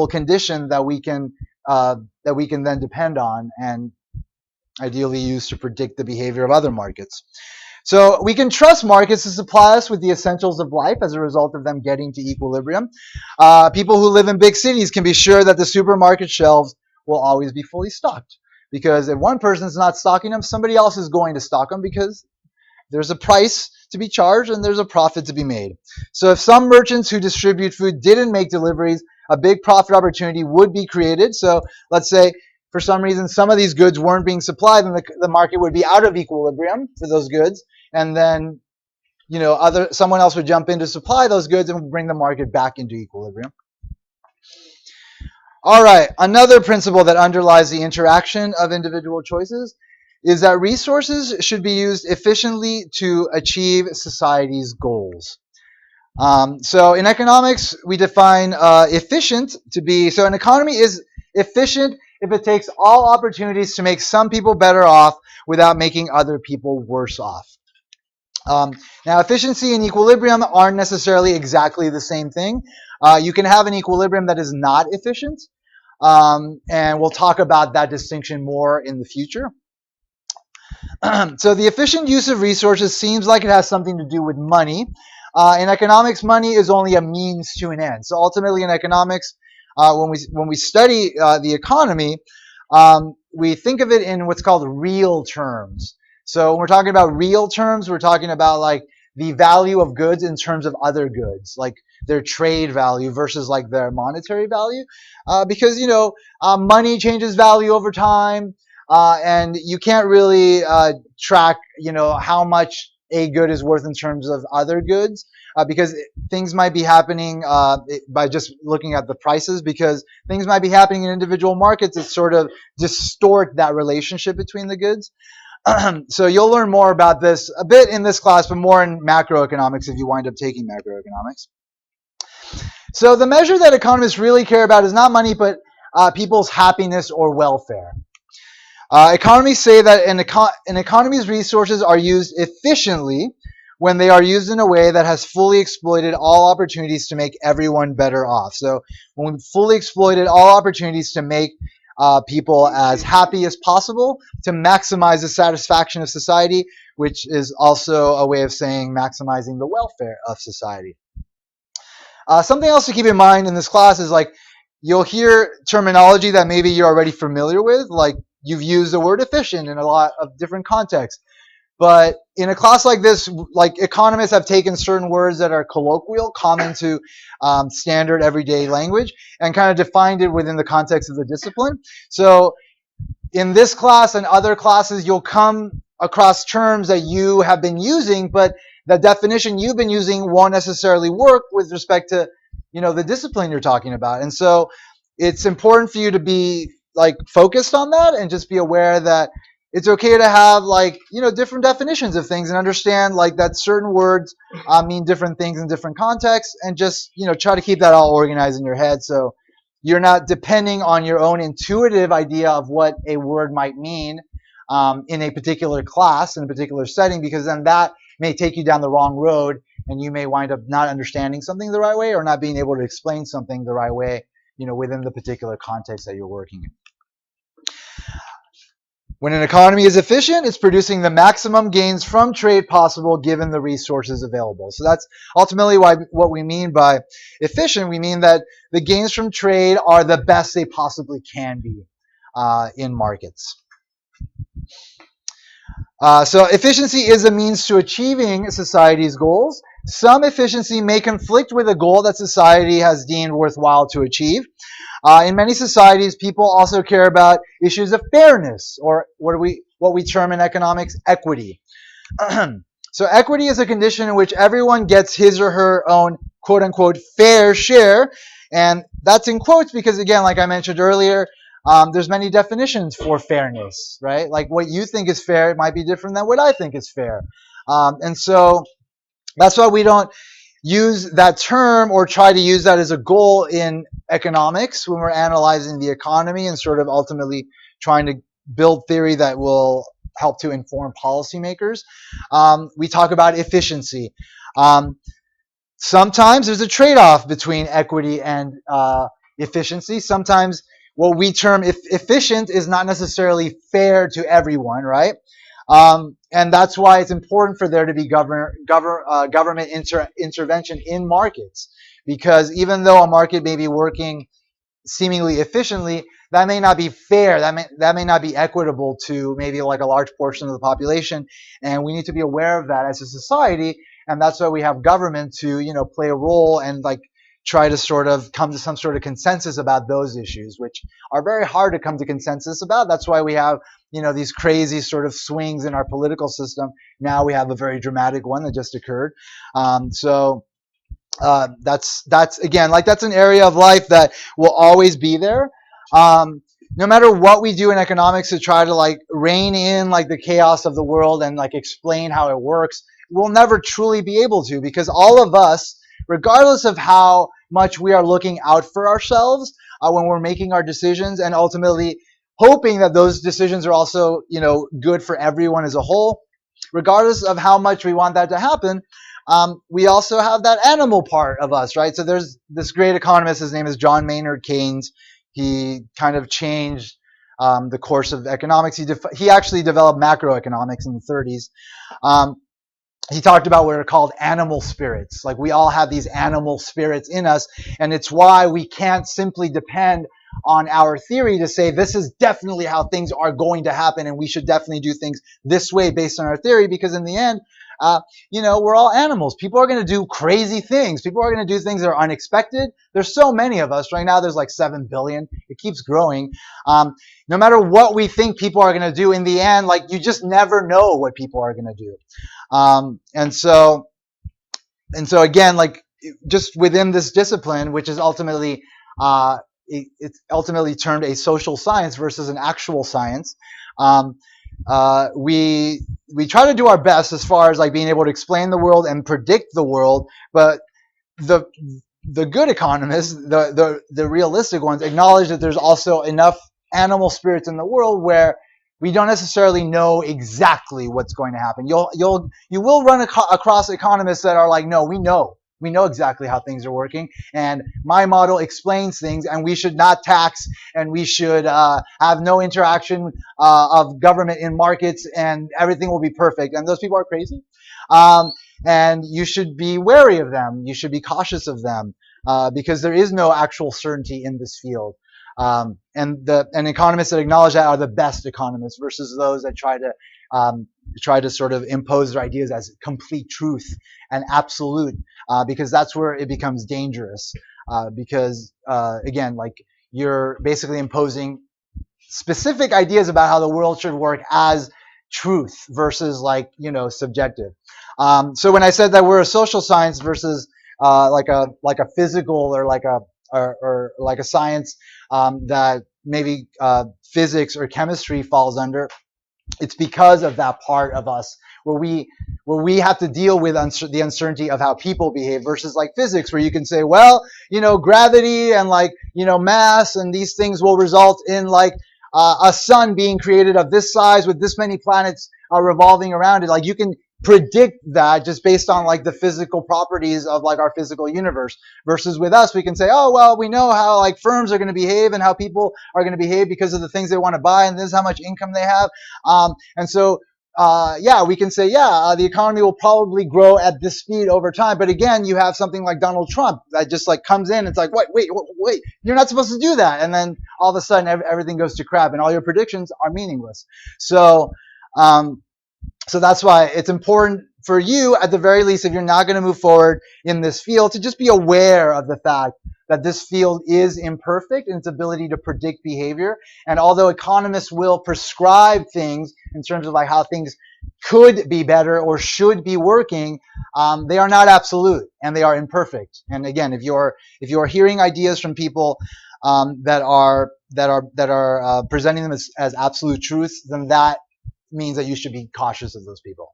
condition that we can then depend on and ideally use to predict the behavior of other markets. So we can trust markets to supply us with the essentials of life as a result of them getting to equilibrium. People who live in big cities can be sure that the supermarket shelves will always be fully stocked, because if one person's not stocking them, somebody else is going to stock them, because there's a price to be charged and there's a profit to be made. So if some merchants who distribute food didn't make deliveries, a big profit opportunity would be created. So let's say for some reason some of these goods weren't being supplied, and the market would be out of equilibrium for those goods, and then someone else would jump in to supply those goods and bring the market back into equilibrium. All right, another principle that underlies the interaction of individual choices is that resources should be used efficiently to achieve society's goals. So in economics, we define efficient to be, so an economy is efficient if it takes all opportunities to make some people better off without making other people worse off. Now, efficiency and equilibrium aren't necessarily exactly the same thing. You can have an equilibrium that is not efficient, and we'll talk about that distinction more in the future. So the efficient use of resources seems like it has something to do with money. In economics, money is only a means to an end. So ultimately, in economics, when we study the economy, we think of it in what's called real terms. So when we're talking about real terms, we're talking about like the value of goods in terms of other goods, like their trade value versus like their monetary value, because money changes value over time, and you can't really track how much a good is worth in terms of other goods, because things might be happening by just looking at the prices, because things might be happening in individual markets that sort of distort that relationship between the goods. So you'll learn more about this a bit in this class, but more in macroeconomics if you wind up taking macroeconomics. So the measure that economists really care about is not money, but people's happiness or welfare. Economists say that an economy's resources are used efficiently when they are used in a way that has fully exploited all opportunities to make everyone better off. So when we've fully exploited all opportunities to make people as happy as possible, to maximize the satisfaction of society, which is also a way of saying maximizing the welfare of society. Something else to keep in mind in this class is like you'll hear terminology that maybe you're already familiar with, like you've used the word efficient in a lot of different contexts. But in a class like this, like economists have taken certain words that are colloquial, common to standard everyday language, and kind of defined it within the context of the discipline. So in this class and other classes, you'll come across terms that you have been using, but the definition you've been using won't necessarily work with respect to, the discipline you're talking about. And so it's important for you to be like focused on that and just be aware that it's okay to have different definitions of things and understand like that certain words mean different things in different contexts, and just, try to keep that all organized in your head so you're not depending on your own intuitive idea of what a word might mean in a particular class, in a particular setting, because then that may take you down the wrong road and you may wind up not understanding something the right way or not being able to explain something the right way, within the particular context that you're working in. When an economy is efficient, it's producing the maximum gains from trade possible given the resources available. So that's ultimately what we mean by efficient. We mean that the gains from trade are the best they possibly can be in markets. So efficiency is a means to achieving society's goals. Some efficiency may conflict with a goal that society has deemed worthwhile to achieve. In many societies, people also care about issues of fairness, or what we term in economics equity. So equity is a condition in which everyone gets his or her own quote-unquote fair share, and that's in quotes because, again, like I mentioned earlier, there's many definitions for fairness, right? Like what you think is fair, it might be different than what I think is fair. And so that's why we don't use that term or try to use that as a goal in economics when we're analyzing the economy and sort of ultimately trying to build theory that will help to inform policymakers. We talk about efficiency. Sometimes there's a trade-off between equity and efficiency. Sometimes what we term efficient is not necessarily fair to everyone, right? And that's why it's important for there to be government intervention in markets, because even though a market may be working seemingly efficiently, that may not be fair. That may not be equitable to maybe like a large portion of the population, and we need to be aware of that as a society. And that's why we have government to play a role and like try to sort of come to some sort of consensus about those issues, which are very hard to come to consensus about. That's why we have these crazy sort of swings in our political system. Now we have a very dramatic one that just occurred. So that's again, like that's an area of life that will always be there. No matter what we do in economics to try to like rein in like the chaos of the world and like explain how it works, we'll never truly be able to, because all of us, regardless of how much we are looking out for ourselves when we're making our decisions, and ultimately hoping that those decisions are also good for everyone as a whole, regardless of how much we want that to happen, we also have that animal part of us, right? So there's this great economist, his name is John Maynard Keynes. He kind of changed the course of economics. He actually developed macroeconomics in the 30s. he talked about what are called animal spirits. Like we all have these animal spirits in us, and it's why we can't simply depend on our theory to say this is definitely how things are going to happen, and we should definitely do things this way based on our theory. Because in the end, we're all animals. People are going to do crazy things. People are going to do things that are unexpected. There's so many of us right now. There's like 7 billion. It keeps growing. No matter what we think people are going to do, in the end, like you just never know what people are going to do. And so again, like just within this discipline, which is ultimately it's ultimately termed a social science versus an actual science, we try to do our best as far as like being able to explain the world and predict the world, but the good economists, the realistic ones, acknowledge that there's also enough animal spirits in the world where we don't necessarily know exactly what's going to happen. You will run across economists that are like, no, we know exactly how things are working, and my model explains things, and we should not tax, and we should have no interaction of government in markets, and everything will be perfect. And those people are crazy, and you should be wary of them. You should be cautious of them because there is no actual certainty in this field. And economists that acknowledge that are the best economists versus those that try to sort of impose their ideas as complete truth and absolute, because that's where it becomes dangerous. Because again, like you're basically imposing specific ideas about how the world should work as truth versus like subjective. So when I said that we're a social science versus like a physical or like a science that maybe physics or chemistry falls under, it's because of that part of us where we have to deal with the uncertainty of how people behave versus like physics, where you can say, well, gravity and like mass and these things will result in like a sun being created of this size with this many planets revolving around it. Like you can predict that just based on like the physical properties of like our physical universe, versus with us we can say, oh well, we know how like firms are going to behave and how people are going to behave because of the things they want to buy, and this is how much income they have, and so we can say the economy will probably grow at this speed over time. But again, you have something like Donald Trump that just like comes in, it's like wait, you're not supposed to do that, and then all of a sudden everything goes to crap and all your predictions are meaningless. So that's why it's important for you, at the very least, if you're not going to move forward in this field, to just be aware of the fact that this field is imperfect in its ability to predict behavior. And although economists will prescribe things in terms of like how things could be better or should be working, they are not absolute and they are imperfect. And again, if you're hearing ideas from people that are presenting them as absolute truths, then that means that you should be cautious of those people.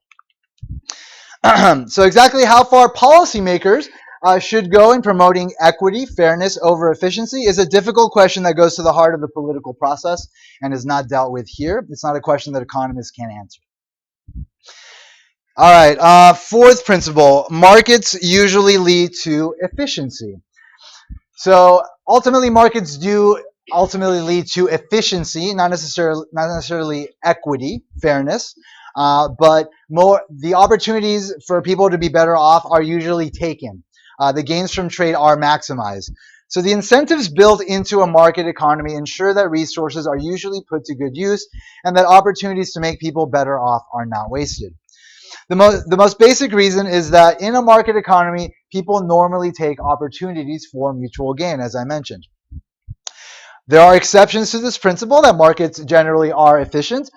So exactly how far policymakers should go in promoting equity, fairness over efficiency is a difficult question that goes to the heart of the political process and is not dealt with here. It's not a question that economists can answer. All right, fourth principle, markets usually lead to efficiency. So ultimately, markets do ultimately lead to efficiency, not necessarily equity, fairness, but more the opportunities for people to be better off are usually taken. The gains from trade are maximized. So the incentives built into a market economy ensure that resources are usually put to good use and that opportunities to make people better off are not wasted. The most basic reason is that in a market economy, people normally take opportunities for mutual gain, as I mentioned. There are exceptions to this principle that markets generally are efficient.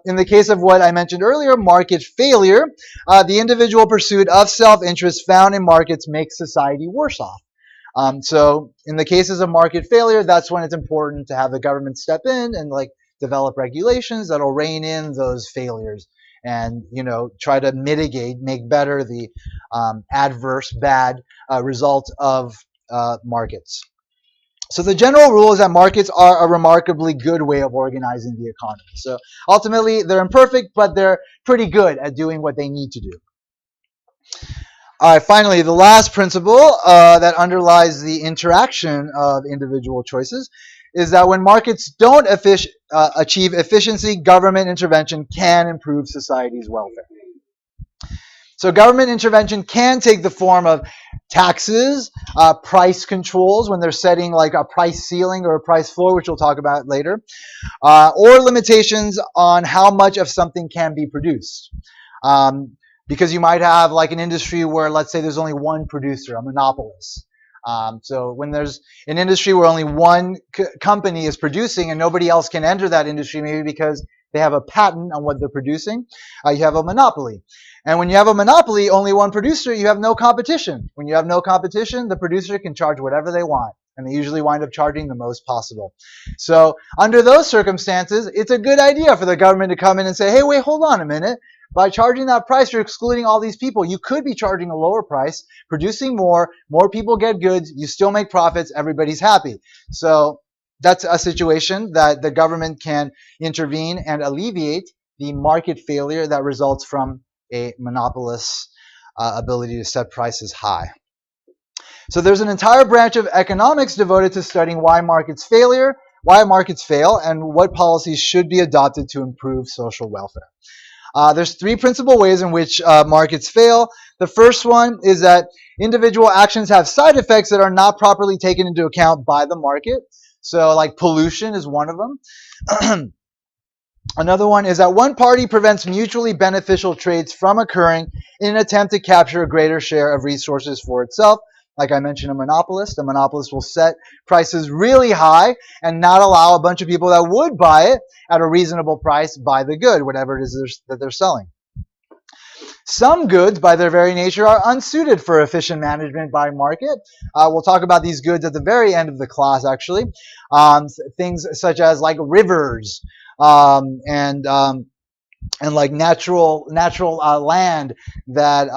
In the case of what I mentioned earlier, market failure, the individual pursuit of self-interest found in markets makes society worse off. So in the cases of market failure, that's when it's important to have the government step in and like develop regulations that'll rein in those failures and try to make better the adverse, bad result of markets. So the general rule is that markets are a remarkably good way of organizing the economy. So ultimately, they're imperfect, but they're pretty good at doing what they need to do. All right, finally, the last principle that underlies the interaction of individual choices is that when markets don't achieve efficiency, government intervention can improve society's welfare. So government intervention can take the form of taxes, price controls when they're setting like a price ceiling or a price floor, which we'll talk about later, or limitations on how much of something can be produced. Because you might have like an industry where, let's say, there's only one producer, a monopolist. So when there's an industry where only one company is producing and nobody else can enter that industry, maybe because they have a patent on what they're producing, you have a monopoly. And when you have a monopoly, only one producer, you have no competition. When you have no competition, the producer can charge whatever they want, and they usually wind up charging the most possible. So under those circumstances, it's a good idea for the government to come in and say, hey, wait, hold on a minute. By charging that price, you're excluding all these people. You could be charging a lower price, producing more people get goods, you still make profits, everybody's happy. So that's a situation that the government can intervene and alleviate the market failure that results from a monopolist's ability to set prices high. So there's an entire branch of economics devoted to studying why markets fail, and what policies should be adopted to improve social welfare. There's three principal ways in which markets fail. The first one is that individual actions have side effects that are not properly taken into account by the market. So like pollution is one of them. Another one is that one party prevents mutually beneficial trades from occurring in an attempt to capture a greater share of resources for itself. Like I mentioned, a monopolist. A monopolist will set prices really high and not allow a bunch of people that would buy it at a reasonable price buy the good, whatever it is that they're selling. Some goods, by their very nature, are unsuited for efficient management by market. We'll talk about these goods at the very end of the class, actually. Things such as like rivers, and like natural land that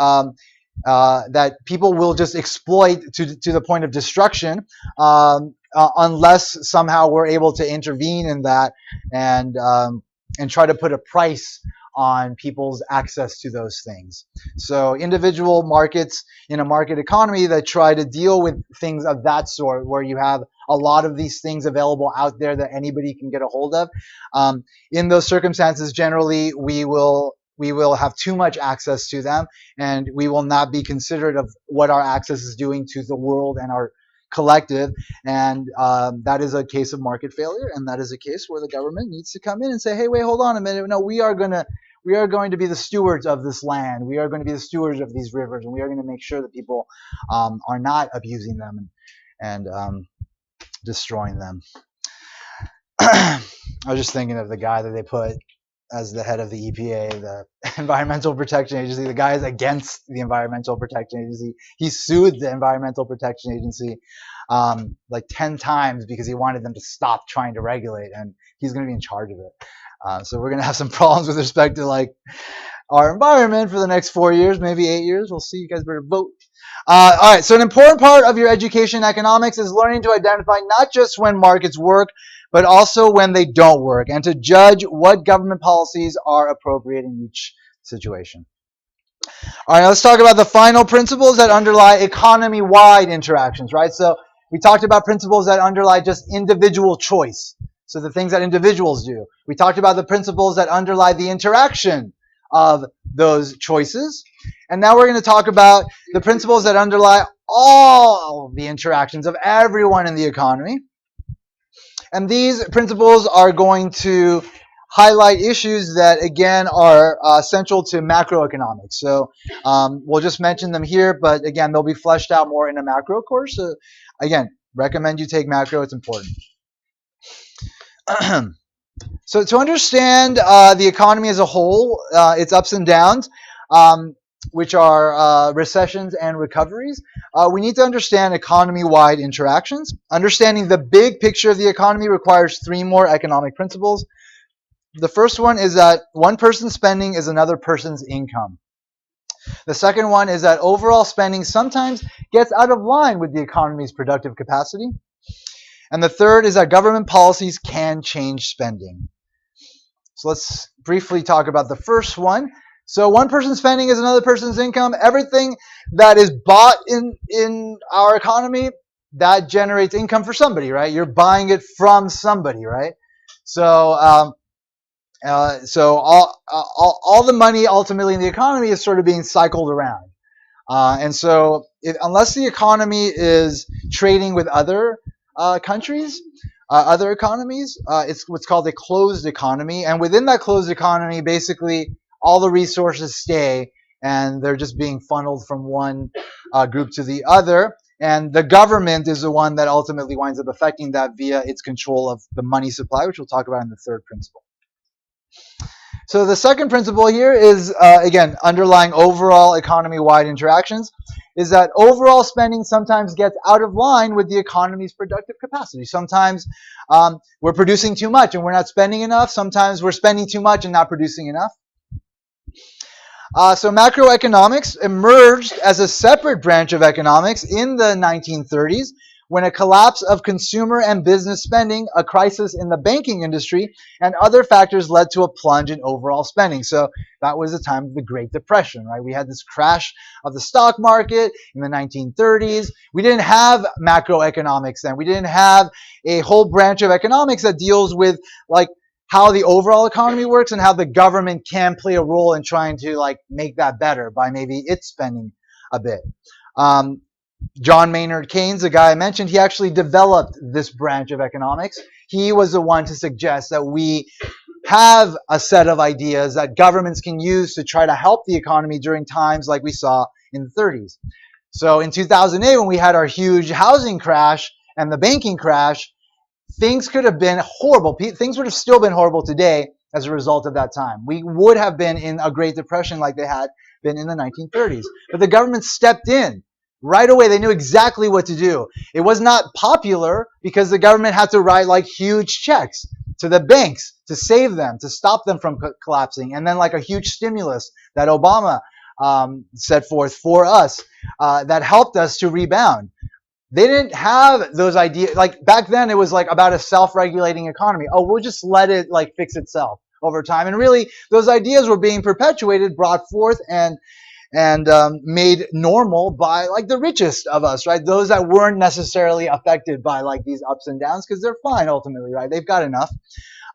that people will just exploit to the point of destruction, unless somehow we're able to intervene in that and try to put a price on people's access to those things. So individual markets in a market economy that try to deal with things of that sort, where you have a lot of these things available out there that anybody can get a hold of, in those circumstances, generally we will have too much access to them, and we will not be considerate of what our access is doing to the world and our collective, and that is a case of market failure, and that is a case where the government needs to come in and say, hey, wait, hold on a minute, no, we are going to be the stewards of this land, we are going to be the stewards of these rivers, and we are going to make sure that people are not abusing them and destroying them. I was just thinking of the guy that they put as the head of the EPA, the Environmental Protection Agency. The guy is against the Environmental Protection Agency. He sued the Environmental Protection Agency like 10 times because he wanted them to stop trying to regulate, and he's going to be in charge of it. So we're going to have some problems with respect to like our environment for the next 4 years, maybe 8 years. We'll see. You guys better vote. All right, so an important part of your education in economics is learning to identify not just when markets work, but also when they don't work, and to judge what government policies are appropriate in each situation. All right, now let's talk about the final principles that underlie economy-wide interactions, right? So we talked about principles that underlie just individual choice, so the things that individuals do. We talked about the principles that underlie the interaction of those choices. And now we're going to talk about the principles that underlie all the interactions of everyone in the economy. And these principles are going to highlight issues that, again, are central to macroeconomics. So we'll just mention them here, but again, they'll be fleshed out more in a macro course. So again, recommend you take macro. It's important. So to understand the economy as a whole, its ups and downs, which are recessions and recoveries, we need to understand economy-wide interactions. Understanding the big picture of the economy requires three more economic principles. The first one is that one person's spending is another person's income. The second one is that overall spending sometimes gets out of line with the economy's productive capacity. And the third is that government policies can change spending. So let's briefly talk about the first one. So one person's spending is another person's income. Everything that is bought in our economy, that generates income for somebody, right? You're buying it from somebody, right? So So all the money ultimately in the economy is sort of being cycled around. And so unless the economy is trading with other countries, other economies, it's what's called a closed economy. And within that closed economy, basically all the resources stay and they're just being funneled from one group to the other. And the government is the one that ultimately winds up affecting that via its control of the money supply, which we'll talk about in the third principle. So the second principle here is, again, underlying overall economy-wide interactions, is that overall spending sometimes gets out of line with the economy's productive capacity. Sometimes we're producing too much and we're not spending enough. Sometimes we're spending too much and not producing enough. So macroeconomics emerged as a separate branch of economics in the 1930s when a collapse of consumer and business spending, a crisis in the banking industry, and other factors led to a plunge in overall spending. So that was the time of the Great Depression, right? We had this crash of the stock market in the 1930s. We didn't have macroeconomics then. We didn't have a whole branch of economics that deals with like how the overall economy works and how the government can play a role in trying to like make that better by maybe its spending a bit. John Maynard Keynes, the guy I mentioned, he actually developed this branch of economics. He was the one to suggest that we have a set of ideas that governments can use to try to help the economy during times like we saw in the 30s. So in 2008, when we had our huge housing crash and the banking crash, things could have been horrible. Things would have still been horrible today as a result of that time. We would have been in a Great Depression like they had been in the 1930s. But the government stepped in right away. They knew exactly what to do. It was not popular because the government had to write like huge checks to the banks to save them, to stop them from collapsing. And then like a huge stimulus that Obama set forth for us that helped us to rebound. They didn't have those ideas. Like back then, it was like about a self-regulating economy. Oh, we'll just let it like fix itself over time. And really, those ideas were being perpetuated, brought forth, and made normal by like the richest of us, right? Those that weren't necessarily affected by like these ups and downs because they're fine ultimately, right? They've got enough.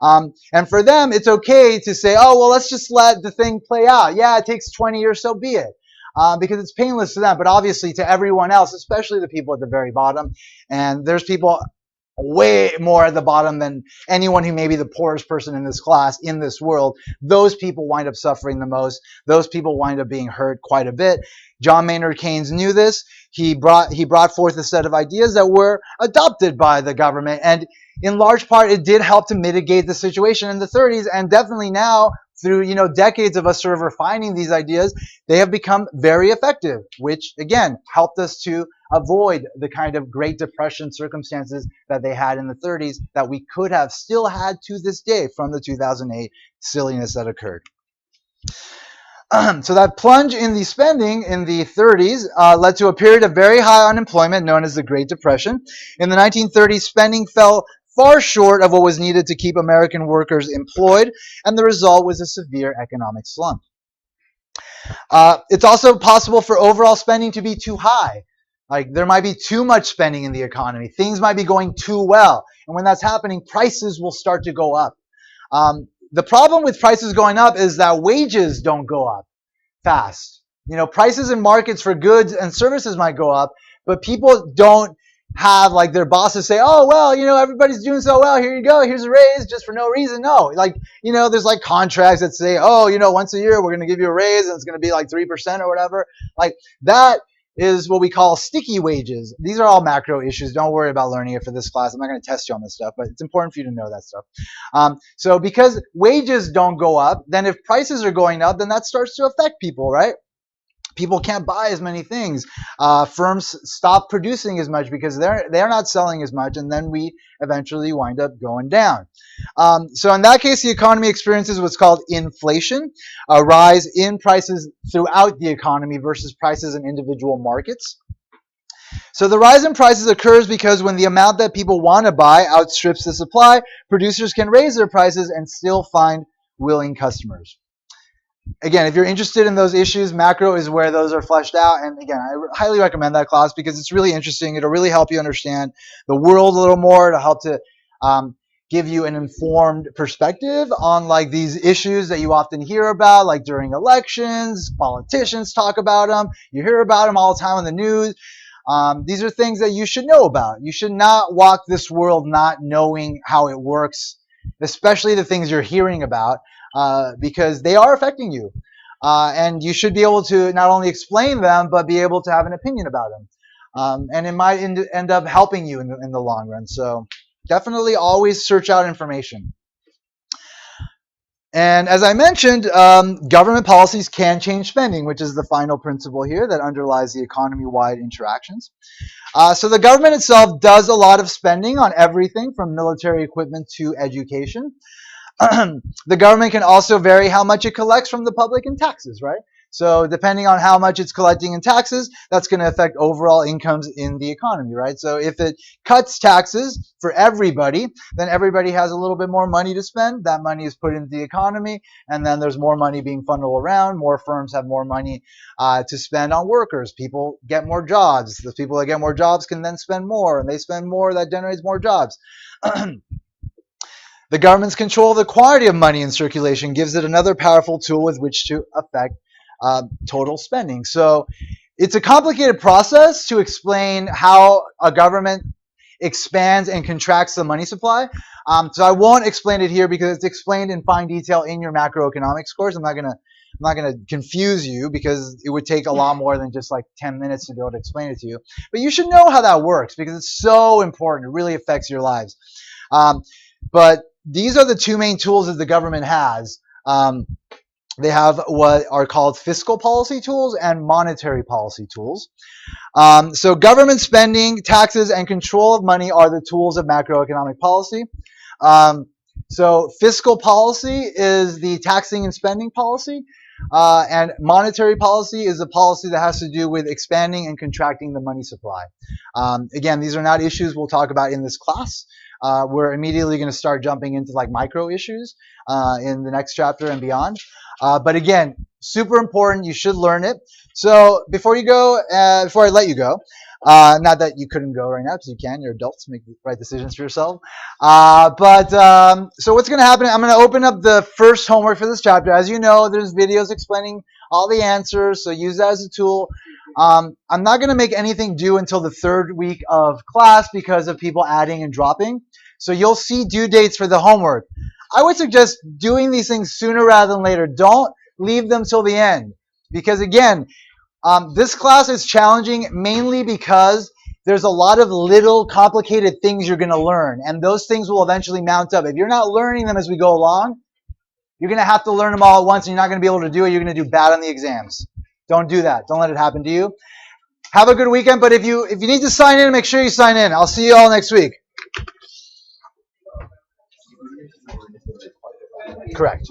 And for them, it's okay to say, oh, well, let's just let the thing play out. Yeah, it takes 20 years, so be it. Because it's painless to them, but obviously to everyone else, especially the people at the very bottom. And there's people way more at the bottom than anyone who may be the poorest person in this class, in this world. Those people wind up suffering the most. Those people wind up being hurt quite a bit. John Maynard Keynes knew this. He brought forth a set of ideas that were adopted by the government. And in large part, it did help to mitigate the situation in the 30s. And definitely now, through decades of us sort of refining these ideas, they have become very effective, which again helped us to avoid the kind of Great Depression circumstances that they had in the 30s that we could have still had to this day from the 2008 silliness that occurred. So that plunge in the spending in the 30s led to a period of very high unemployment known as the Great Depression. In the 1930s, spending fell far short of what was needed to keep American workers employed, and the result was a severe economic slump. It's also possible for overall spending to be too high. Like there might be too much spending in the economy. Things might be going too well. And when that's happening, prices will start to go up. The problem with prices going up is that wages don't go up fast. Prices in markets for goods and services might go up, but people don't have like their bosses say, oh, well, everybody's doing so well. Here you go. Here's a raise just for no reason. No, there's like contracts that say, oh, once a year we're going to give you a raise and it's going to be like 3% or whatever. Like that is what we call sticky wages. These are all macro issues. Don't worry about learning it for this class. I'm not going to test you on this stuff, but it's important for you to know that stuff. So because wages don't go up, then if prices are going up, then that starts to affect people, right? People can't buy as many things. Firms stop producing as much because they're not selling as much, and then we eventually wind up going down. So in that case, the economy experiences what's called inflation, a rise in prices throughout the economy versus prices in individual markets. So the rise in prices occurs because when the amount that people want to buy outstrips the supply, producers can raise their prices and still find willing customers. Again, if you're interested in those issues, macro is where those are fleshed out. And again, I highly recommend that class because it's really interesting. It'll really help you understand the world a little more. It'll help to give you an informed perspective on like these issues that you often hear about, like during elections, politicians talk about them. You hear about them all the time on the news. These are things that you should know about. You should not walk this world not knowing how it works, especially the things you're hearing about, because they are affecting you. And you should be able to not only explain them, but be able to have an opinion about them. And it might end up helping you in the long run. So definitely always search out information. And as I mentioned, government policies can change spending, which is the final principle here that underlies the economy-wide interactions. So the government itself does a lot of spending on everything from military equipment to education. The government can also vary how much it collects from the public in taxes, right? So depending on how much it's collecting in taxes, that's going to affect overall incomes in the economy, right? So if it cuts taxes for everybody, then everybody has a little bit more money to spend. That money is put into the economy, and then there's more money being funneled around. More firms have more money to spend on workers. People get more jobs. The people that get more jobs can then spend more, and they spend more. That generates more jobs. The government's control of the quantity of money in circulation gives it another powerful tool with which to affect total spending. So it's a complicated process to explain how a government expands and contracts the money supply. So I won't explain it here because it's explained in fine detail in your macroeconomics course. I'm not gonna confuse you because it would take a lot more than just like 10 minutes to be able to explain it to you. But you should know how that works because it's so important. It really affects your lives. But these are the two main tools that the government has. They have what are called fiscal policy tools and monetary policy tools. So government spending, taxes, and control of money are the tools of macroeconomic policy. So fiscal policy is the taxing and spending policy. And monetary policy is a policy that has to do with expanding and contracting the money supply. Again, these are not issues we'll talk about in this class. We're immediately going to start jumping into like micro issues in the next chapter and beyond. But again, super important. You should learn it. So before you go, before I let you go, not that you couldn't go right now because you can. You're adults, make the right decisions for yourself. So what's going to happen? I'm going to open up the first homework for this chapter. As you know, there's videos explaining all the answers, so use that as a tool. I'm not going to make anything due until the third week of class because of people adding and dropping. So you'll see due dates for the homework. I would suggest doing these things sooner rather than later. Don't leave them till the end. Because again, this class is challenging mainly because there's a lot of little complicated things you're going to learn. And those things will eventually mount up. If you're not learning them as we go along, you're going to have to learn them all at once and you're not going to be able to do it. You're going to do bad on the exams. Don't do that. Don't let it happen to you. Have a good weekend. But if you need to sign in, make sure you sign in. I'll see you all next week. Correct.